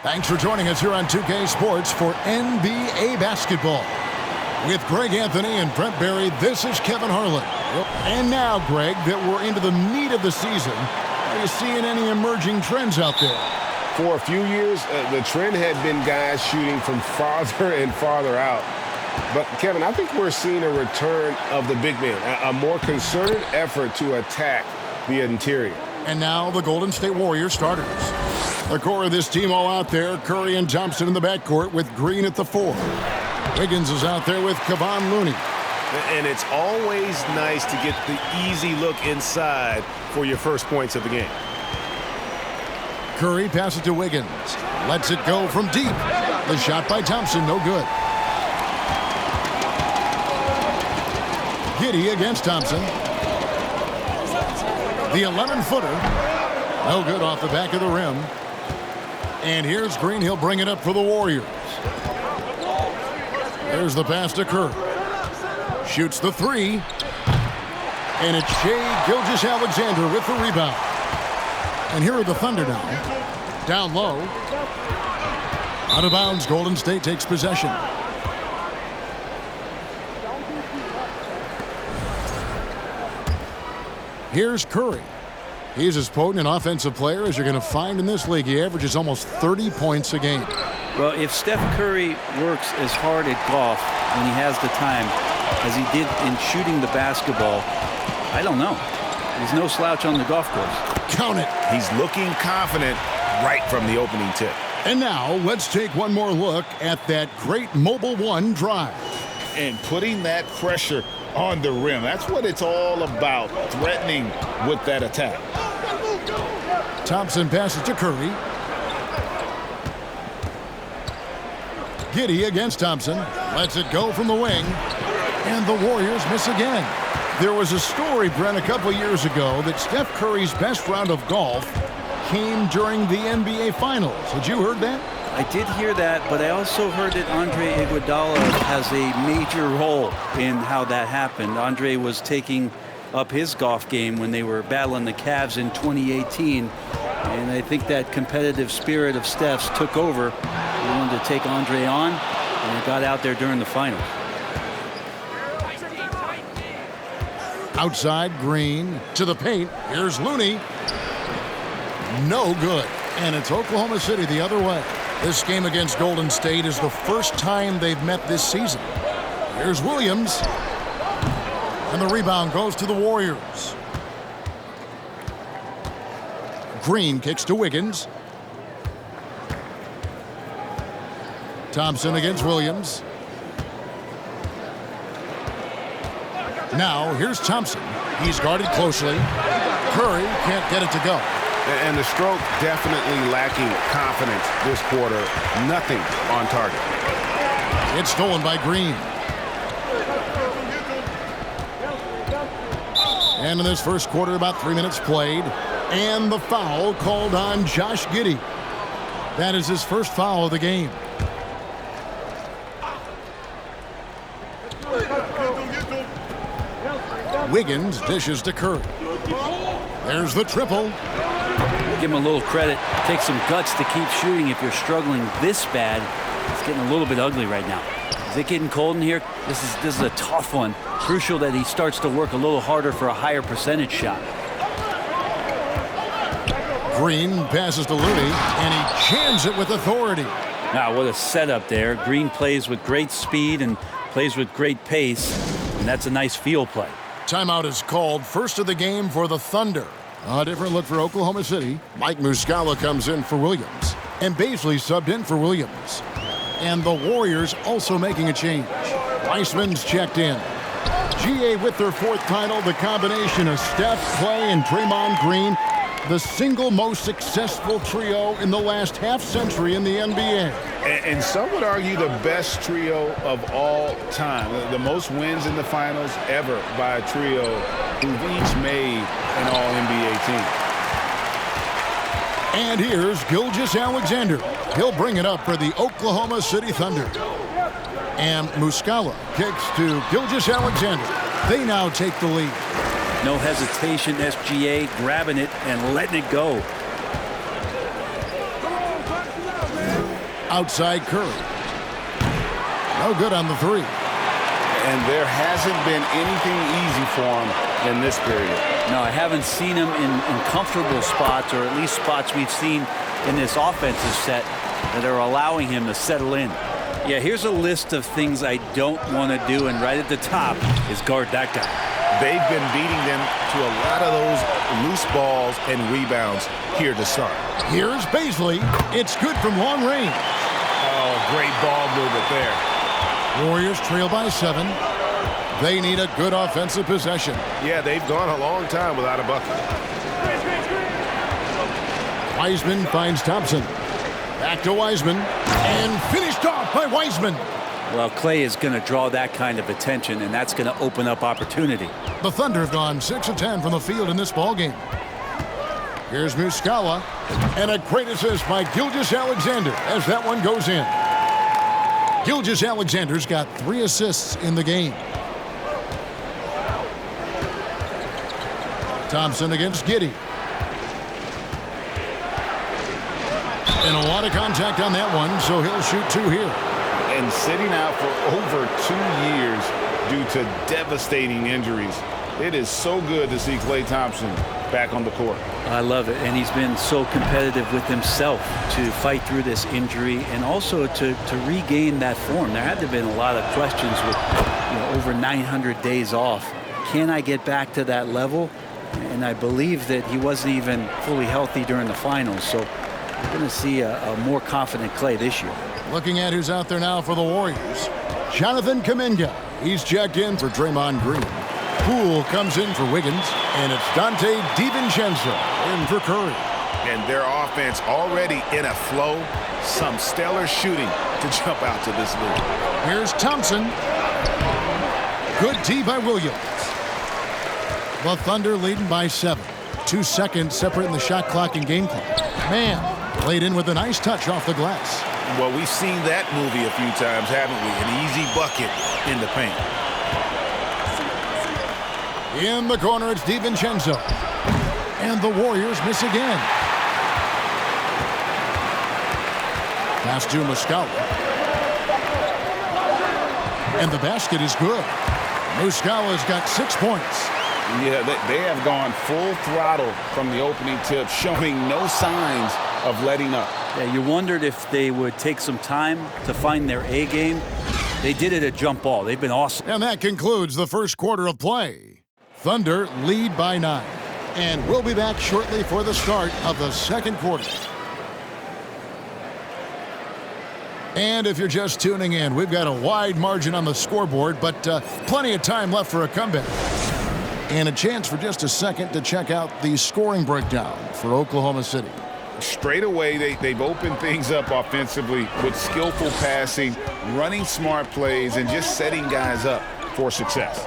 Thanks for joining us here on 2K Sports for NBA basketball. With Greg Anthony and Brent Barry, this is Kevin Harlan. And now, Greg, that we're into the meat of the season, are you seeing any emerging trends out there? For a few years, the trend had been guys shooting from farther and farther out. But, Kevin, I think we're seeing a return of the big man, a more concerted effort to attack the interior. And now the Golden State Warriors starters. The core of this team all out there, Curry and Thompson in the backcourt with Green at the 4. Wiggins is out there with Kevon Looney. And it's always nice to get the easy look inside for your first points of the game. Curry passes to Wiggins. Lets it go from deep. The shot by Thompson, no good. Giddey against Thompson. The 11-footer. No good off the back of the rim. And here's Green. He'll bring it up for the Warriors. There's the pass to Curry. Shoots the 3. And it's Shai Gilgeous-Alexander with the rebound. And here are the Thunder now. Down low. Out of bounds, Golden State takes possession. Here's Curry. He's as potent an offensive player as you're going to find in this league. He averages almost 30 points a game. Well, if Steph Curry works as hard at golf when he has the time as he did in shooting the basketball, I don't know. He's no slouch on the golf course. Count it. He's looking confident right from the opening tip. And now let's take one more look at that great Mobile One drive. And putting that pressure on the rim. That's what it's all about, threatening with that attack. Thompson passes to Curry. Giddey against Thompson. Lets it go from the wing. And the Warriors miss again. There was a story, Brent, a couple years ago that Steph Curry's best round of golf came during the NBA Finals. Had you heard that? I did hear that, but I also heard that Andre Iguodala has a major role in how that happened. Andre was taking up his golf game when they were battling the Cavs in 2018. And I think that competitive spirit of Steph's took over. He wanted to take Andre on, and he got out there during the finals. Outside, Green to the paint. Here's Looney. No good. And it's Oklahoma City the other way. This game against Golden State is the first time they've met this season. Here's Williams. And the rebound goes to the Warriors. Green kicks to Wiggins. Thompson against Williams. Now, here's Thompson. He's guarded closely. Curry can't get it to go. And the stroke definitely lacking confidence this quarter. Nothing on target. It's stolen by Green. And in this first quarter, about 3 minutes played. And the foul called on Josh Giddey. That is his first foul of the game. Wiggins dishes to Curry. There's the triple. Give him a little credit. Take some guts to keep shooting if you're struggling this bad. It's getting a little bit ugly right now. Is it getting cold in here? This is a tough one. Crucial that he starts to work a little harder for a higher percentage shot. Green passes to Looney, and he jams it with authority. Now, what a setup there. Green plays with great speed and plays with great pace, and that's a nice field play. Timeout is called. First of the game for the Thunder. A different look for Oklahoma City. Mike Muscala comes in for Williams. And Baisley subbed in for Williams. And the Warriors also making a change. Weissman's checked in. GA with their 4th title. The combination of Steph, Clay, and Draymond Green. The single most successful trio in the last half-century in the NBA. And some would argue the best trio of all time. The most wins in the finals ever by a trio who've each made an All-NBA team. And here's Gilgeous-Alexander. He'll bring it up for the Oklahoma City Thunder. And Muscala kicks to Gilgeous-Alexander. They now take the lead. No hesitation, SGA grabbing it and letting it go. Outside Curry. No good on the three. And there hasn't been anything easy for him in this period. No, I haven't seen him in comfortable spots, or at least spots we've seen in this offensive set that are allowing him to settle in. Yeah, here's a list of things I don't want to do, and right at the top is guard that guy. They've been beating them to a lot of those loose balls and rebounds here to start. Here's Baisley. It's good from long range. Oh, great ball movement there. Warriors trail by 7. They need a good offensive possession. Yeah, they've gone a long time without a bucket. Wiseman finds Thompson. Back to Wiseman. And finished off by Wiseman. Well, Clay is going to draw that kind of attention, and that's going to open up opportunity. The Thunder have gone 6 of 10 from the field in this ballgame. Here's Muscala. And a great assist by Gilgeous-Alexander as that one goes in. Gilgeous-Alexander's got 3 assists in the game. Thompson against Giddey. And a lot of contact on that one, so he'll shoot 2 here. And sitting out for over 2 years due to devastating injuries. It is so good to see Klay Thompson back on the court. I love it, and he's been so competitive with himself to fight through this injury and also to regain that form. There had to have been a lot of questions with over 900 days off. Can I get back to that level? And I believe that he wasn't even fully healthy during the finals, so we're going to see a more confident Klay this year. Looking at who's out there now for the Warriors. Jonathan Kuminga. He's checked in for Draymond Green. Poole comes in for Wiggins. And it's Dante DiVincenzo in for Curry. And their offense already in a flow. Some stellar shooting to jump out to this lead. Here's Thompson. Good D by Williams. The Thunder leading by 7. 2 seconds separating the shot clock and game clock. Man, played in with a nice touch off the glass. Well, we've seen that movie a few times, haven't we? An easy bucket in the paint. In the corner, it's DiVincenzo. And the Warriors miss again. Pass to Muscala. And the basket is good. Muscala's got 6 points. Yeah, they have gone full throttle from the opening tip, showing no signs of letting up. Yeah, you wondered if they would take some time to find their A game. They did it at jump ball. They've been awesome. And that concludes the first quarter of play. Thunder lead by 9. And we'll be back shortly for the start of the second quarter. And if you're just tuning in, we've got a wide margin on the scoreboard, but plenty of time left for a comeback. And a chance for just a second to check out the scoring breakdown for Oklahoma City. Straight away, they've opened things up offensively with skillful passing, running smart plays, and just setting guys up for success.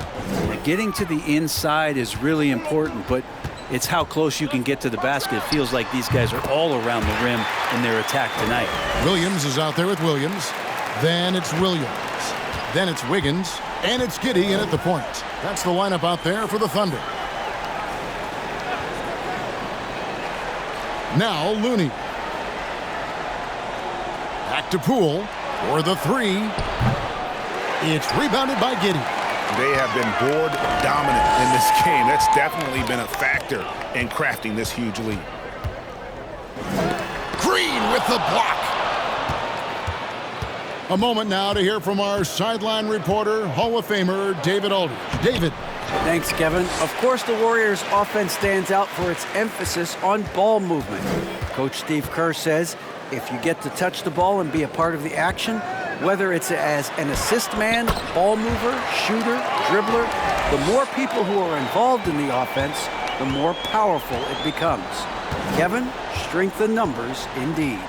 Getting to the inside is really important, but it's how close you can get to the basket. It feels like these guys are all around the rim in their attack tonight. Williams is out there with Williams. Then it's Williams. Then it's Wiggins. And it's Giddey in at the point. That's the lineup out there for the Thunder. Now Looney. Back to Poole for the 3. It's rebounded by Giddey. They have been board dominant in this game. That's definitely been a factor in crafting this huge lead. Green with the block. A moment now to hear from our sideline reporter, Hall of Famer David Aldridge. David. Thanks, Kevin. Of course, the Warriors' offense stands out for its emphasis on ball movement. Coach Steve Kerr says if you get to touch the ball and be a part of the action, whether it's as an assist man, ball mover, shooter, dribbler, the more people who are involved in the offense, the more powerful it becomes. Kevin, strength in numbers indeed.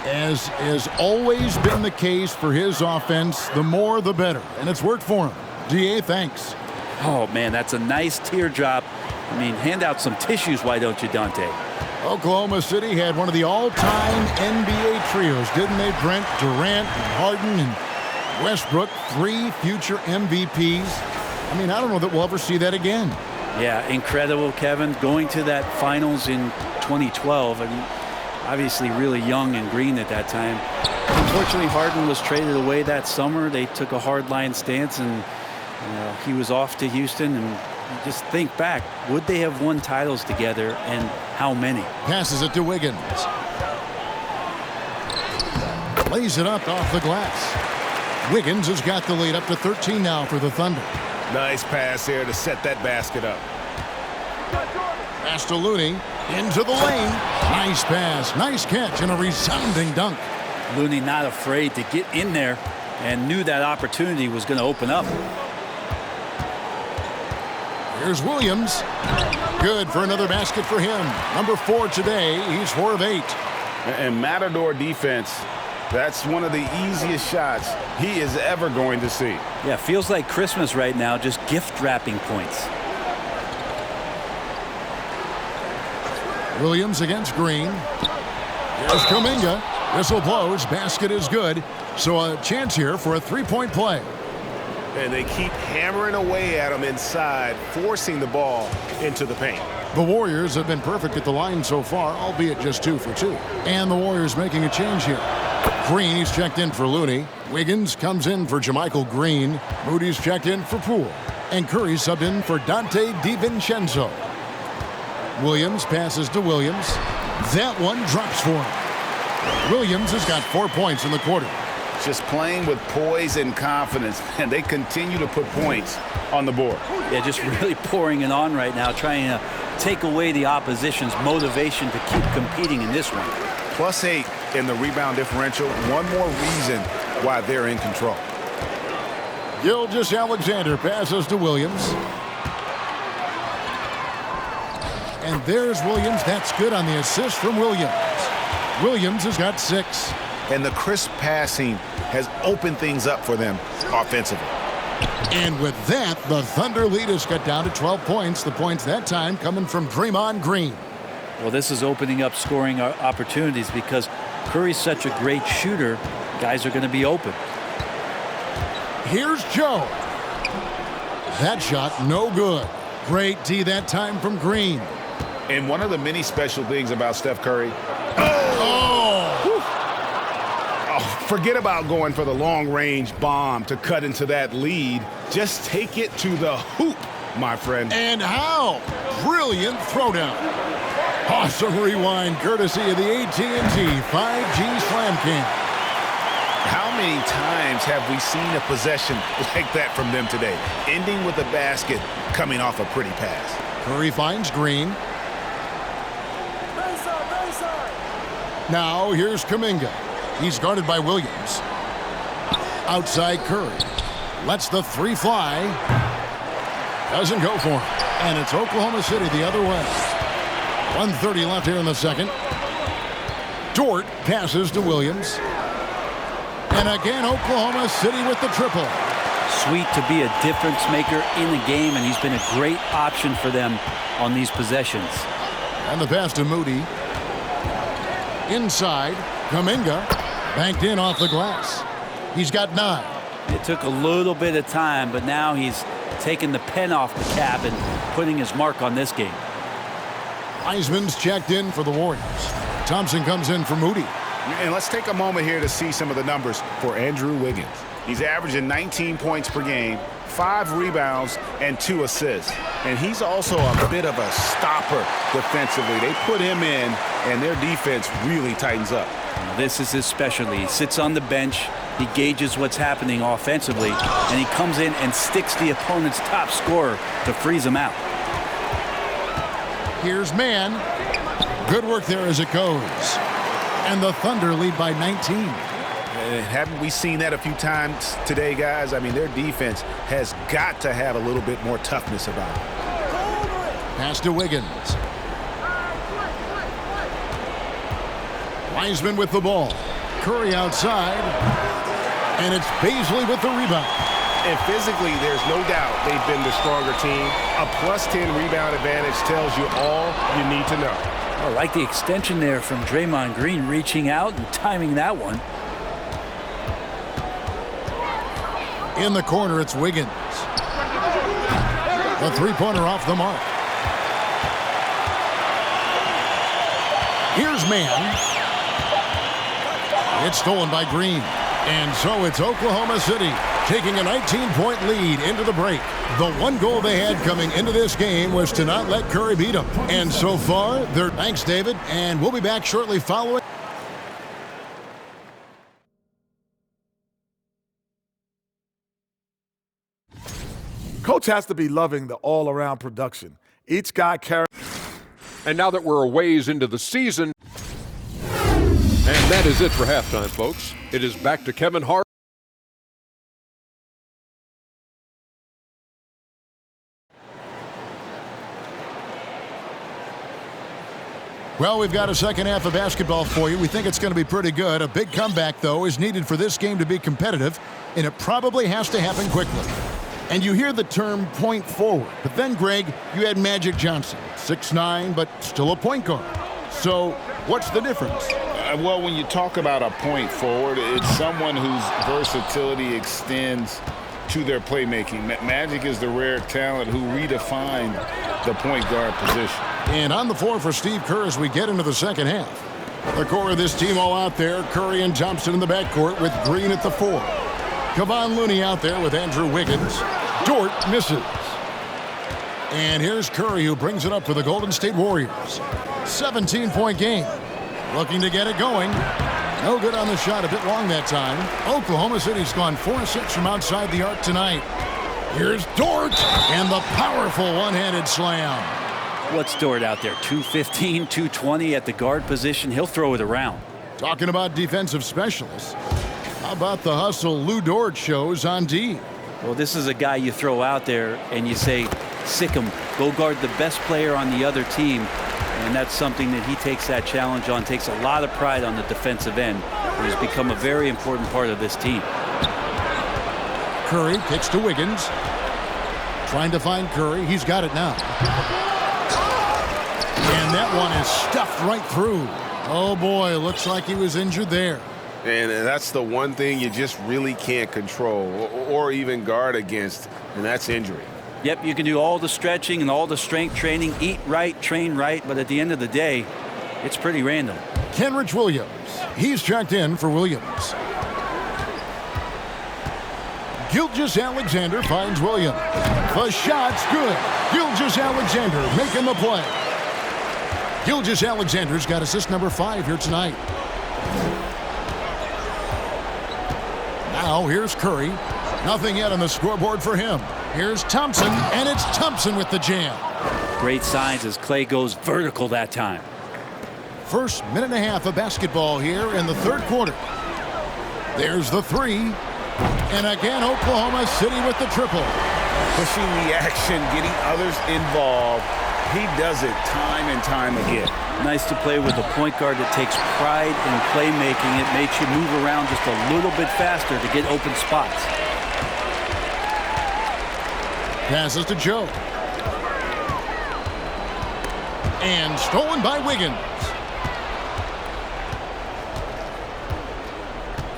As has always been the case for his offense, the more the better. And it's worked for him. DA, thanks. Oh, man, that's a nice teardrop. I mean, hand out some tissues, why don't you, Dante? Oklahoma City had one of the all-time NBA trios, didn't they, Brent? Durant, and Harden, and Westbrook, 3 future MVPs. I mean, I don't know that we'll ever see that again. Yeah, incredible, Kevin. Going to that finals in 2012, I mean, obviously really young and green at that time. Unfortunately, Harden was traded away that summer. They took a hardline stance, and he was off to Houston. And you just think back, would they have won titles together, and how many? Passes it to Wiggins. Lays it up off the glass. Wiggins has got the lead up to 13 now for the Thunder. Nice pass there to set that basket up. Pass to Looney. Into the lane. Nice pass. Nice catch and a resounding dunk. Looney not afraid to get in there and knew that opportunity was going to open up. Here's Williams. Good for another basket for him. Number 4 today. He's 4 of 8. And Matador defense, that's one of the easiest shots he is ever going to see. Yeah, feels like Christmas right now, just gift wrapping points. Williams against Green. Here's Kuminga. Whistle blows. Basket is good. So a chance here for a three-point play. And they keep hammering away at him inside, forcing the ball into the paint. The Warriors have been perfect at the line so far, albeit just 2 for 2. And the Warriors making a change here. Green, he's checked in for Looney. Wiggins comes in for JaMychal Green. Moody's checked in for Poole. And Curry subbed in for Dante DiVincenzo. Williams passes to Williams. That one drops for him. Williams has got 4 points in the quarter. Just playing with poise and confidence, and they continue to put points on the board. Yeah, just really pouring it on right now, trying to take away the opposition's motivation to keep competing in this one. +8 in the rebound differential. One more reason why they're in control. Gilgeous-Alexander passes to Williams. And there's Williams. That's good on the assist from Williams. Williams has got 6. And the crisp passing has opened things up for them offensively. And with that, the Thunder lead is cut down to 12 points. The points that time coming from Draymond Green. Well, this is opening up scoring opportunities because Curry's such a great shooter. Guys are going to be open. Here's Joe. That shot, no good. Great D that time from Green. And one of the many special things about Steph Curry, forget about going for the long-range bomb to cut into that lead. Just take it to the hoop, my friend. And how? Brilliant throwdown. Awesome rewind courtesy of the AT&T 5G Slam Cam. How many times have we seen a possession like that from them today, ending with a basket coming off a pretty pass? Curry finds Green. Now here's Kuminga. He's guarded by Williams. Outside Curry. Lets the 3 fly. Doesn't go for him. And it's Oklahoma City the other way. 1:30 left here in the second. Dort passes to Williams. And again, Oklahoma City with the triple. Sweet to be a difference maker in the game, and he's been a great option for them on these possessions. And the pass to Moody. Inside, Kuminga. Banked in off the glass. He's got 9. It took a little bit of time, but now he's taking the pen off the cap and putting his mark on this game. Wiseman's checked in for the Warriors. Thompson comes in for Moody. And let's take a moment here to see some of the numbers for Andrew Wiggins. He's averaging 19 points per game, 5 rebounds, and 2 assists. And he's also a bit of a stopper defensively. They put him in, and their defense really tightens up. This is his specialty. He sits on the bench, he gauges what's happening offensively, and he comes in and sticks the opponent's top scorer to freeze him out. Here's Mann. Good work there as it goes. And the Thunder lead by 19. Haven't we seen that a few times today, guys? I mean, their defense has got to have a little bit more toughness about it. Pass to Wiggins. Wiseman with the ball. Curry outside. And it's Paisley with the rebound. And physically, there's no doubt they've been the stronger team. A +10 rebound advantage tells you all you need to know. I like the extension there from Draymond Green, reaching out and timing that one. In the corner, it's Wiggins. The three-pointer off the mark. Here's Mann. It's stolen by Green. And so it's Oklahoma City taking a 19-point lead into the break. The one goal they had coming into this game was to not let Curry beat them. And so far, they're... Thanks, David. And we'll be back shortly following. Coach has to be loving the all-around production. Each guy carries. And now that we're a ways into the season, and that is it for halftime, folks. It is back to Kevin Hart. Well, we've got a second half of basketball for you. We think it's going to be pretty good. A big comeback, though, is needed for this game to be competitive, and it probably has to happen quickly. And you hear the term point forward, but then, Greg, you had Magic Johnson, 6'9", but still a point guard. So what's the difference? Well, when you talk about a point forward, it's someone whose versatility extends to their playmaking. Magic is the rare talent who redefined the point guard position. And on the floor for Steve Kerr as we get into the second half. The core of this team all out there, Curry and Thompson in the backcourt with Green at the 4. Kevon Looney out there with Andrew Wiggins. Dort misses. And here's Curry, who brings it up for the Golden State Warriors. 17-point game. Looking to get it going. No good on the shot, a bit long that time. Oklahoma City's gone 4-6 from outside the arc tonight. Here's Dort, and the powerful one-handed slam. What's Dort out there? 215, 220 at the guard position. He'll throw it around. Talking about defensive specialists, how about the hustle Lou Dort shows on D? Well, this is a guy you throw out there and you say, sick him, go guard the best player on the other team. And that's something that he takes that challenge on, takes a lot of pride on the defensive end. He's become a very important part of this team. Curry kicks to Wiggins. Trying to find Curry. He's got it now. And that one is stuffed right through. Oh, boy, looks like he was injured there. And that's the one thing you just really can't control or even guard against, and that's injury. Yep, you can do all the stretching and all the strength training, eat right, train right, but at the end of the day, it's pretty random. Kenrich Williams. He's checked in for Williams. Gilgeous Alexander finds Williams. The shot's good. Gilgeous Alexander making the play. Gilgeous Alexander's got assist number 5 here tonight. Now here's Curry. Nothing yet on the scoreboard for him. Here's Thompson, and it's Thompson with the jam. Great signs as Clay goes vertical that time. First minute and a half of basketball here in the third quarter. There's the 3. And again, Oklahoma City with the triple. Pushing the action, getting others involved. He does it time and time again. Nice to play with a point guard that takes pride in playmaking. It makes you move around just a little bit faster to get open spots. Passes to Joe. And stolen by Wiggins.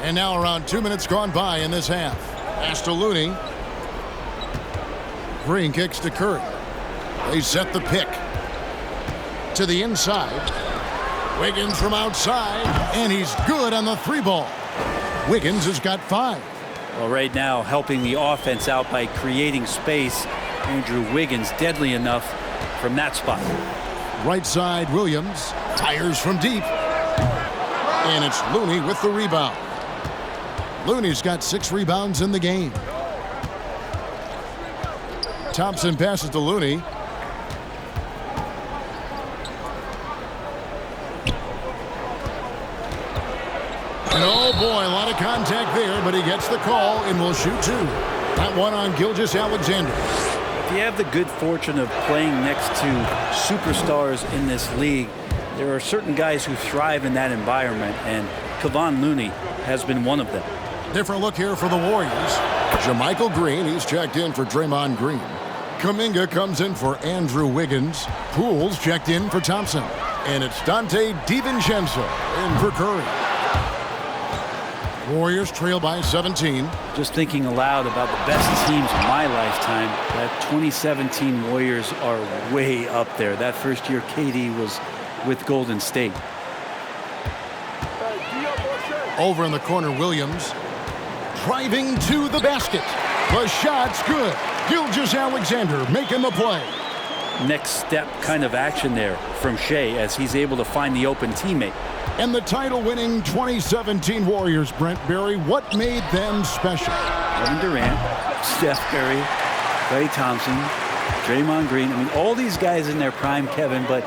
And now around 2 minutes gone by in this half. Pass to Looney. Green kicks to Curry. They set the pick. To the inside. Wiggins from outside. And he's good on the 3 ball. Wiggins has got 5. Well, right now, helping the offense out by creating space. Andrew Wiggins, deadly enough from that spot. Right side, Williams. Fires from deep. And it's Looney with the rebound. Looney's got 6 rebounds in the game. Thompson passes to Looney. And oh boy, a lot of contact there, but he gets the call and will shoot 2. That one on Gilgeous Alexander. If you have the good fortune of playing next to superstars in this league, there are certain guys who thrive in that environment, and Kevon Looney has been one of them. Different look here for the Warriors. JaMychal Green, he's checked in for Draymond Green. Kuminga comes in for Andrew Wiggins. Poole's checked in for Thompson. And it's Dante DiVincenzo in for Curry. Warriors trail by 17. Just thinking aloud about the best teams of my lifetime, that 2017 Warriors are way up there. That first year KD was with Golden State. Over in the corner, Williams. Driving to the basket. The shot's good. Gilgeous-Alexander making the play. Next step kind of action there from Shea as he's able to find the open teammate. And the title-winning 2017 Warriors, Brent Barry, what made them special? Kevin Durant, Steph Curry, Klay Thompson, Draymond Green. I mean, all these guys in their prime, Kevin, but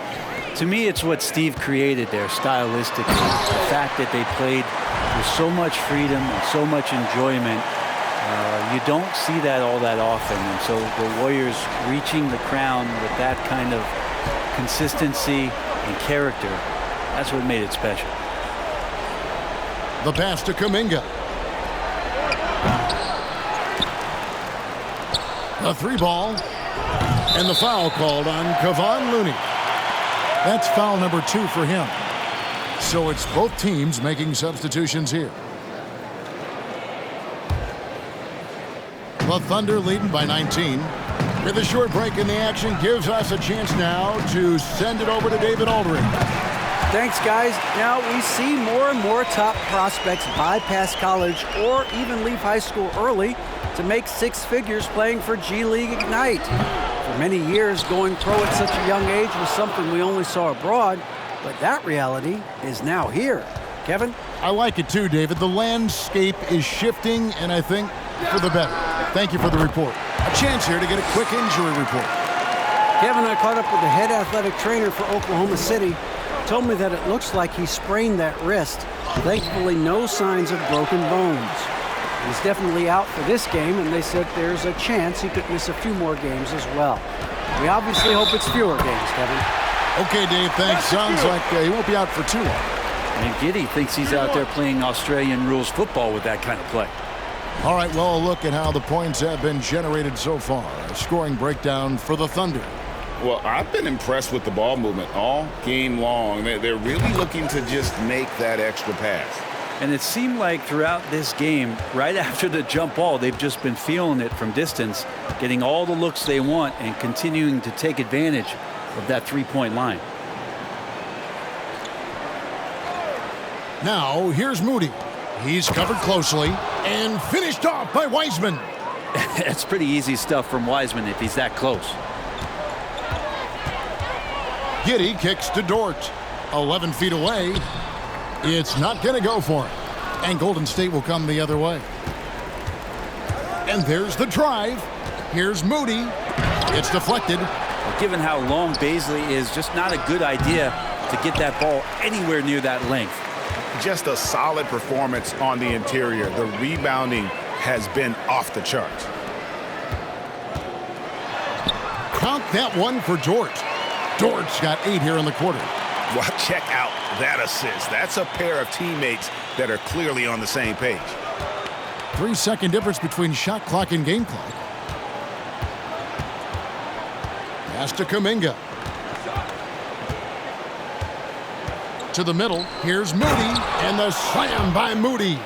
to me, it's what Steve created there stylistically. The fact that they played with so much freedom and so much enjoyment. You don't see that all that often. And so the Warriors reaching the crown with that kind of consistency and character, that's what made it special. The pass to Kuminga. A three ball. And the foul called on Kevon Looney. That's foul number 2 for him. So it's both teams making substitutions here. The Thunder leading by 19. With a short break in the action, gives us a chance now to send it over to David Aldridge. Thanks, guys. Now we see more and more top prospects bypass college or even leave high school early to make 6 figures playing for G League Ignite. For many years, going pro at such a young age was something we only saw abroad, but that reality is now here. Kevin? I like it too, David. The landscape is shifting, and I think for the better. Thank you for the report. A chance here to get a quick injury report. Kevin, I caught up with the head athletic trainer for Oklahoma City. Told me that it looks like he sprained that wrist. Thankfully, no signs of broken bones. He's definitely out for this game, and they said there's a chance he could miss a few more games as well. We obviously hope it's fewer games, Kevin. Okay, Dave, thanks. Sounds like he won't be out for too long. And Giddey thinks he's out there playing Australian rules football with that kind of play. All right, well, a look at how the points have been generated so far. A scoring breakdown for the Thunder. Well, I've been impressed with the ball movement all game long. They're really looking to just make that extra pass. And it seemed like throughout this game, right after the jump ball, they've just been feeling it from distance, getting all the looks they want and continuing to take advantage of that three-point line. Now, here's Moody. He's covered closely and finished off by Wiseman. It's pretty easy stuff from Wiseman if he's that close. Giddey kicks to Dort. 11 feet away. It's not going to go for him. And Golden State will come the other way. And there's the drive. Here's Moody. It's deflected. Well, given how long Baisley is, just not a good idea to get that ball anywhere near that length. Just a solid performance on the interior. The rebounding has been off the charts. Count that one for Dort. Dort's got 8 here in the quarter. Well, check out that assist. That's a pair of teammates that are clearly on the same page. 3-second difference between shot clock and game clock. Pass to Kuminga. To the middle. Here's Moody. And the slam by Moody.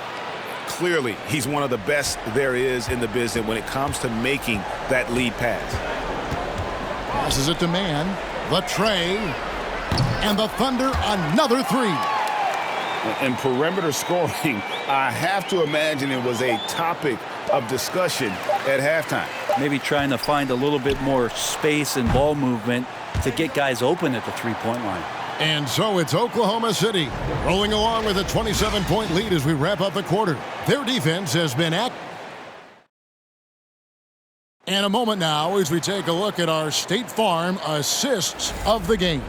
Clearly, he's one of the best there is in the business when it comes to making that lead pass. Passes it to Man. The tray. And the Thunder, another 3. And perimeter scoring, I have to imagine it was a topic of discussion at halftime. Maybe trying to find a little bit more space and ball movement to get guys open at the three-point line. And so it's Oklahoma City rolling along with a 27-point lead as we wrap up the quarter. Their defense has been active. And a moment now as we take a look at our State Farm assists of the game.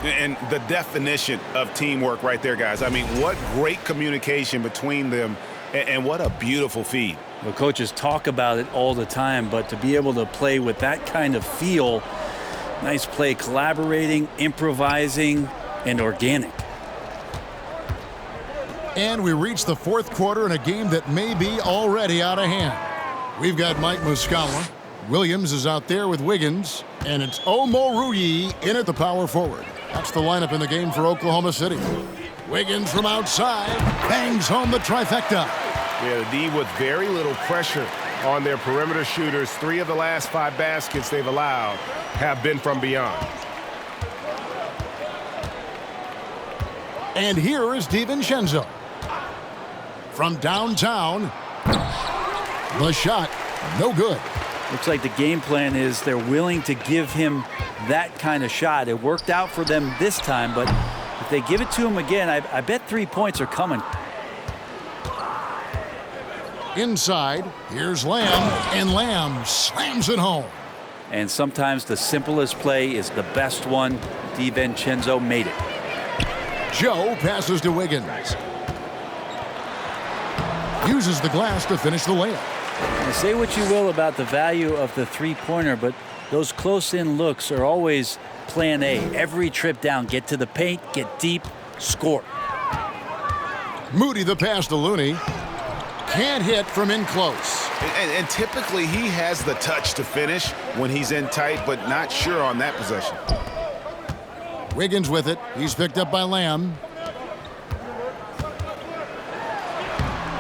And the definition of teamwork right there, guys. I mean, what great communication between them, and what a beautiful feed. The coaches talk about it all the time, but to be able to play with that kind of feel, nice play, collaborating, improvising, and organic. And we reach the fourth quarter in a game that may be already out of hand. We've got Mike Muscala. Williams is out there with Wiggins, and it's Omoruyi in at the power forward. That's the lineup in the game for Oklahoma City. Wiggins from outside bangs home the trifecta. Yeah, the D with very little pressure on their perimeter shooters. 3 of the last 5 baskets they've allowed have been from beyond. And here is DiVincenzo. from downtown. The shot, no good. Looks like the game plan is they're willing to give him that kind of shot. It worked out for them this time, but if they give it to him again, I bet 3 points are coming. Inside, here's Lamb, and Lamb slams it home. And sometimes the simplest play is the best one. DiVincenzo made it. Joe passes to Wiggins. Uses the glass to finish the layup. Now, say what you will about the value of the three-pointer, but those close-in looks are always plan A. Every trip down, get to the paint, get deep, score. Moody the pass to Looney. Can't hit from in close. And typically he has the touch to finish when he's in tight, but not sure on that possession. Wiggins with it. He's picked up by Lamb.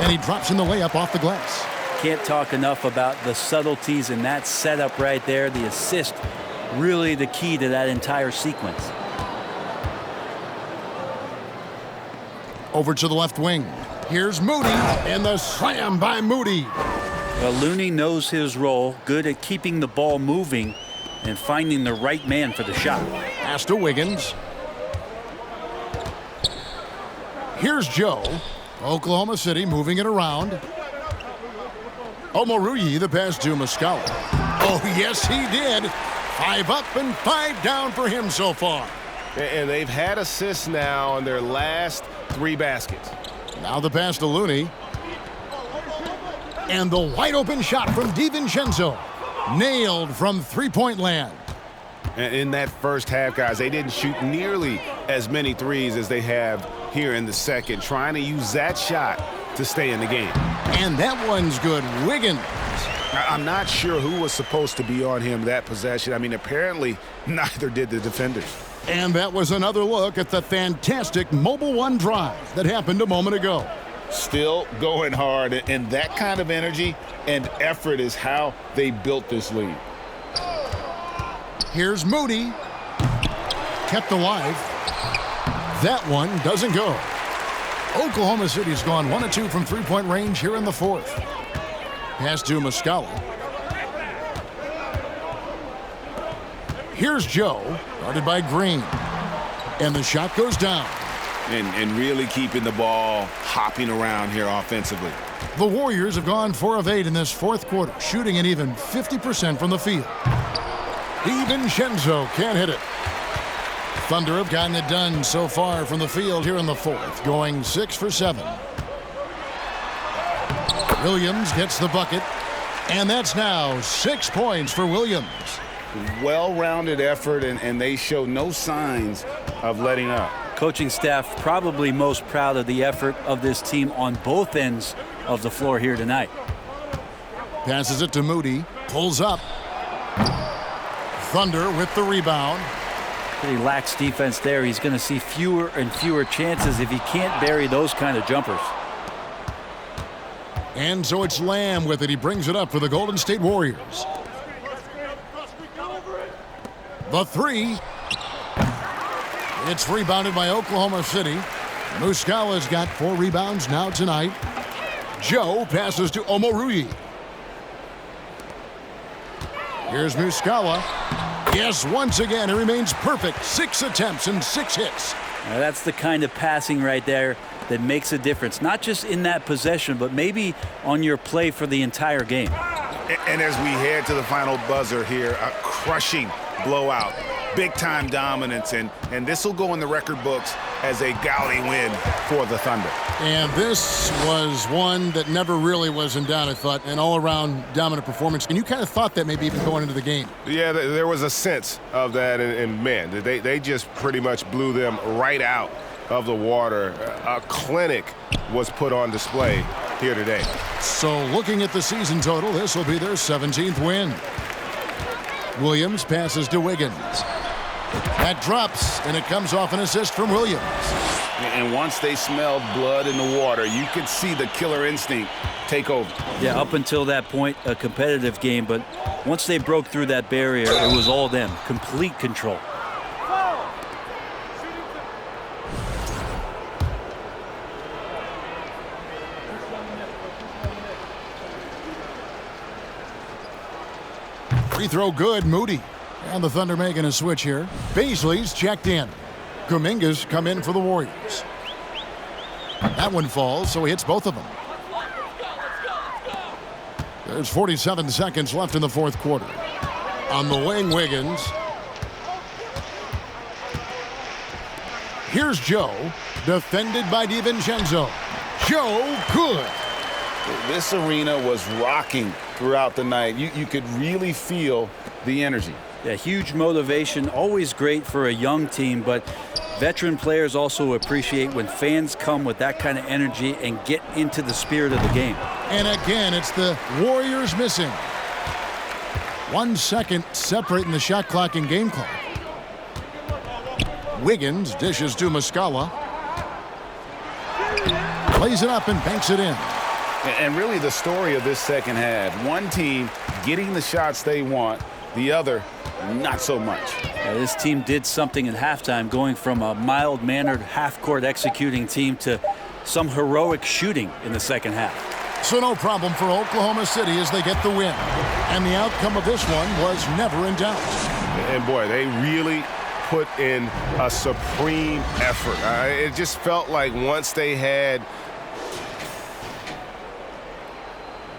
And he drops in the layup off the glass. Can't talk enough about the subtleties in that setup right there. The assist, really the key to that entire sequence. Over to the left wing. Here's Moody, and the slam by Moody. Well, Looney knows his role, good at keeping the ball moving and finding the right man for the shot. Pass to Wiggins. Here's Joe. Oklahoma City moving it around. Omoruyi the pass to Muscala. Oh, yes, he did. 5 up and 5 down for him so far. And they've had assists now on their last 3 baskets. Now the pass to Looney. And the wide open shot from DiVincenzo. Nailed from three-point land. And in that first half, guys, they didn't shoot nearly as many threes as they have here in the second, trying to use that shot to stay in the game. And that one's good. Wiggins. I'm not sure who was supposed to be on him that possession. I mean, apparently neither did the defenders. And that was another look at the fantastic Mobile One drive that happened a moment ago. Still going hard, and that kind of energy and effort is how they built this lead. Here's Moody. Kept alive. That one doesn't go. Oklahoma City's gone 1 of 2 from three-point range here in the fourth. Pass to Muscala. Here's Joe, guarded by Green. And the shot goes down. And really keeping the ball hopping around here offensively. The Warriors have gone 4 of 8 in this fourth quarter, shooting an even 50% from the field. DiVincenzo can't hit it. Thunder have gotten it done so far from the field here in the fourth, going 6 for 7. Williams gets the bucket, and that's now 6 points for Williams. Well-rounded effort, and they show no signs of letting up. Coaching staff probably most proud of the effort of this team on both ends of the floor here tonight. Passes it to Moody, pulls up. Thunder with the rebound. Pretty lax defense there. He's going to see fewer and fewer chances if he can't bury those kind of jumpers. And so it's Lamb with it. He brings it up for the Golden State Warriors. The three. It's rebounded by Oklahoma City. Muscala's got 4 rebounds now tonight. Joe passes to Omoruyi. Here's Muscala. Yes, once again, he remains perfect. 6 attempts and 6 hits. Now that's the kind of passing right there that makes a difference, not just in that possession, but maybe on your play for the entire game. And as we head to the final buzzer here, a crushing blowout, big-time dominance, and this will go in the record books as a gaudy win for the Thunder. And this was one that never really was in doubt, I thought, an all-around dominant performance. And you kind of thought that maybe even going into the game. Yeah, there was a sense of that, and man, they just pretty much blew them right out of the water. A clinic was put on display here today. So looking at the season total, this will be their 17th win. Williams passes to Wiggins. That drops, and it comes off an assist from Williams. And once they smelled blood in the water, you could see the killer instinct take over. Yeah, up until that point, a competitive game, but once they broke through that barrier, it was all them. Complete control. Free throw good, Moody. And the Thunder making a switch here. Baisley's checked in. Kuminga's come in for the Warriors. That one falls, so he hits both of them. There's 47 seconds left in the fourth quarter. On the wing, Wiggins. Here's Joe, defended by DiVincenzo. Joe, good. This arena was rocking throughout the night. You could really feel the energy. Yeah, huge motivation, always great for a young team, but veteran players also appreciate when fans come with that kind of energy and get into the spirit of the game. And again, it's the Warriors missing. 1 second separating the shot clock and game clock. Wiggins dishes to Muscala. Plays it up and banks it in. And really the story of this second half, one team getting the shots they want, the other not so much. This team did something at halftime, going from a mild-mannered half-court executing team to some heroic shooting in the second half. So no problem for Oklahoma City as they get the win. And the outcome of this one was never in doubt. And boy, they really put in a supreme effort. It just felt like once they had